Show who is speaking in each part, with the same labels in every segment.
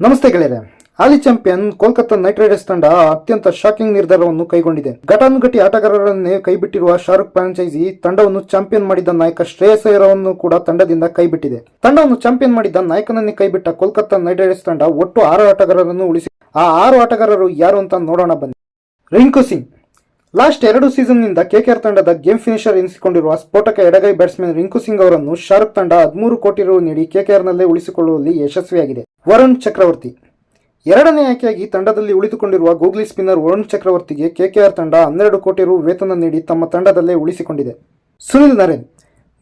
Speaker 1: ನಮಸ್ತೆ ಗೆಳೆಯರೆ. ಹಾಲಿ champion Kolkata night Riders ತಂಡ ಅತ್ಯಂತ ಶಾಕಿಂಗ್ ನಿರ್ಧಾರವನ್ನು ಕೈಗೊಂಡಿದೆ. ಘಟಾನುಘಟಿ ಆಟಗಾರರನ್ನೇ ಕೈಬಿಟ್ಟಿರುವ ಶಾರುಖ್ ಫ್ರಾಂಚೈಸಿ ತಂಡವನ್ನು ಚಾಂಪಿಯನ್ ಮಾಡಿದ ನಾಯಕ ಶ್ರೇಯಸ್ ಅಯ್ಯರನ್ನು ಕೂಡ ತಂಡದಿಂದ ಕೈಬಿಟ್ಟಿದೆ. ತಂಡವನ್ನು ಚಾಂಪಿಯನ್ ಮಾಡಿದ ನಾಯಕನನ್ನೇ ಕೈಬಿಟ್ಟ ಕೋಲ್ಕತ್ತಾ ನೈಟ್ ರೈಡರ್ಸ್ ತಂಡ ಒಟ್ಟು 6 ಆಟಗಾರರನ್ನು ಉಳಿಸಿ. ಆ 6 ಆಟಗಾರರು ಯಾರು ಅಂತ ನೋಡೋಣ ಬನ್ನಿ. ರಿಂಕು ಸಿಂಗ್ ಲಾಸ್ಟ್ 2 ಸೀಸನ್ನಿಂದ ಕೆಕೆಆರ್ ತಂಡದ ಗೇಮ್ ಫಿನಿಷರ್ ಎನಿಸಿಕೊಂಡಿರುವ ಸ್ಫೋಟಕ ಎಡಗೈ ಬ್ಯಾಟ್ಸ್ಮನ್ ರಿಂಕು ಸಿಂಗ್ ಅವರನ್ನು ಶಾರುಖ್ ತಂಡ 13 ಕೋಟಿ ರು ನೀಡಿ ಕೆಕೆಆರ್ನಲ್ಲೇ ಉಳಿಸಿಕೊಳ್ಳುವಲ್ಲಿ ಯಶಸ್ವಿಯಾಗಿದೆ. ವರುಣ್ ಚಕ್ರವರ್ತಿ ಎರಡನೇ ಆಯ್ಕೆಯಾಗಿ ತಂಡದಲ್ಲಿ ಉಳಿದುಕೊಂಡಿರುವ ಗೂಗ್ಲಿ ಸ್ಪಿನ್ನರ್ ವರುಣ್ ಚಕ್ರವರ್ತಿಗೆ ಕೆಕೆಆರ್ ತಂಡ 12 ಕೋಟಿ ರು ವೇತನ ನೀಡಿ ತಮ್ಮ ತಂಡದಲ್ಲೇ ಉಳಿಸಿಕೊಂಡಿದೆ. ಸುನಿಲ್ ನರೇನ್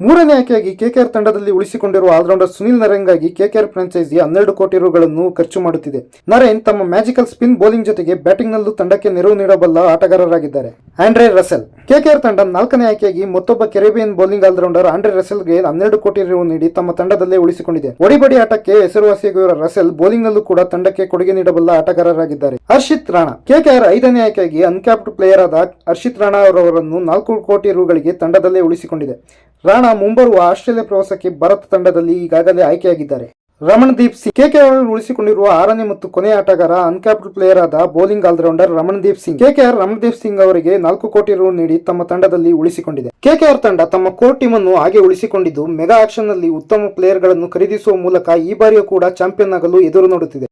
Speaker 1: ಮೂರನೇ ಆಯ್ಕೆಯಾಗಿ ಕೆಕೆಆರ್ ತಂಡದಲ್ಲಿ ಉಳಿಸಿಕೊಂಡಿರುವ ಆಲ್ರೌಂಡರ್ ಸುನಿಲ್ ನರೇನ್ಗಾಗಿ ಕೆಕೆಆರ್ ಫ್ರಾಂಚೈಸಿ 12 ಕೋಟಿ ರುಗಳನ್ನು ಖರ್ಚು ಮಾಡುತ್ತಿದೆ. ನರೇನ್ ತಮ್ಮ ಮ್ಯಾಜಿಕಲ್ ಸ್ಪಿನ್ ಬೌಲಿಂಗ್ ಜೊತೆಗೆ ಬ್ಯಾಟಿಂಗ್ನಲ್ಲೂ ತಂಡಕ್ಕೆ ನೆರವು ನೀಡಬಲ್ಲ ಆಟಗಾರರಾಗಿದ್ದಾರೆ. ಆಂಡ್ರೆ ರಸೆಲ್ ಕೆಕೆಆರ್ ತಂಡ 4ನೇ ಆಯ್ಕೆಯಾಗಿ ಮತ್ತೊಬ್ಬ ಕೆರೆಬಿಯನ್ ಬೌಲಿಂಗ್ ಆಲ್ರೌಂಡರ್ ಆಂಡ್ರೆ ರಸೆಲ್ಗೆ 12 ಕೋಟಿ ರು ನೀಡಿ ತಮ್ಮ ತಂಡದಲ್ಲೇ ಉಳಿಸಿಕೊಂಡಿದೆ. ಒಡಿಬಡಿ ಆಟಕ್ಕೆ ಹೆಸರುವಾಸಿಯಾಗಿರುವ ರಸೆಲ್ ಬೌಲಿಂಗ್ನಲ್ಲೂ ಕೂಡ ತಂಡಕ್ಕೆ ಕೊಡುಗೆ ನೀಡಬಲ್ಲ ಆಟಗಾರರಾಗಿದ್ದಾರೆ. ಹರ್ಷಿತ್ ರಾಣಾ ಕೆಕೆಆರ್ 5ನೇ ಆಯ್ಕೆಯಾಗಿ ಅನ್ಕ್ಯಾಪ್ಡ್ ಪ್ಲೇಯರ್ ಆದ ಹರ್ಷಿತ್ ರಾಣಾ ಅವರನ್ನು 4 ಕೋಟಿ ರುಗಳಿಗೆ ತಂಡದಲ್ಲೇ ಉಳಿಸಿಕೊಂಡಿದೆ. ರಾಣಾ ಮುಂಬರುವ ಆಸ್ಟ್ರೇಲಿಯಾ ಪ್ರವಾಸಕ್ಕೆ ಭಾರತ ತಂಡದಲ್ಲಿ ಈಗಾಗಲೇ ಆಯ್ಕೆಯಾಗಿದ್ದಾರೆ. ರಮಣ್ದೀಪ್ ಸಿಂಗ್ ಕೆಕೆಆರ್ ಉಳಿಸಿಕೊಂಡಿರುವ 6ನೇ ಮತ್ತು ಕೊನೆಯ ಆಟಗಾರ ಅನ್ಕ್ಯಾಪ್ಡ್ ಪ್ಲೇಯರ್ ಆದ bowling all-rounder Ramandeep Singh. KKR Ramandeep Singh ಅವರಿಗೆ 4 ಕೋಟಿ ರು ನೀಡಿ ತಮ್ಮ ತಂಡದಲ್ಲಿ ಉಳಿಸಿಕೊಂಡಿದೆ. ಕೆಕೆಆರ್ ತಂಡ ತಮ್ಮ ಕೋರ್ ಟೀಮ್ ಅನ್ನು ಹಾಗೆ ಉಳಿಸಿಕೊಂಡಿದ್ದು ಮೆಗಾ ಆಕ್ಷನ್ ನಲ್ಲಿ ಉತ್ತಮ ಪ್ಲೇಯರ್ ಗಳನ್ನು ಖರೀದಿಸುವ ಮೂಲಕ ಈ ಬಾರಿಯೂ ಕೂಡ ಚಾಂಪಿಯನ್ ಆಗಲು ಎದುರು ನೋಡುತ್ತಿದೆ.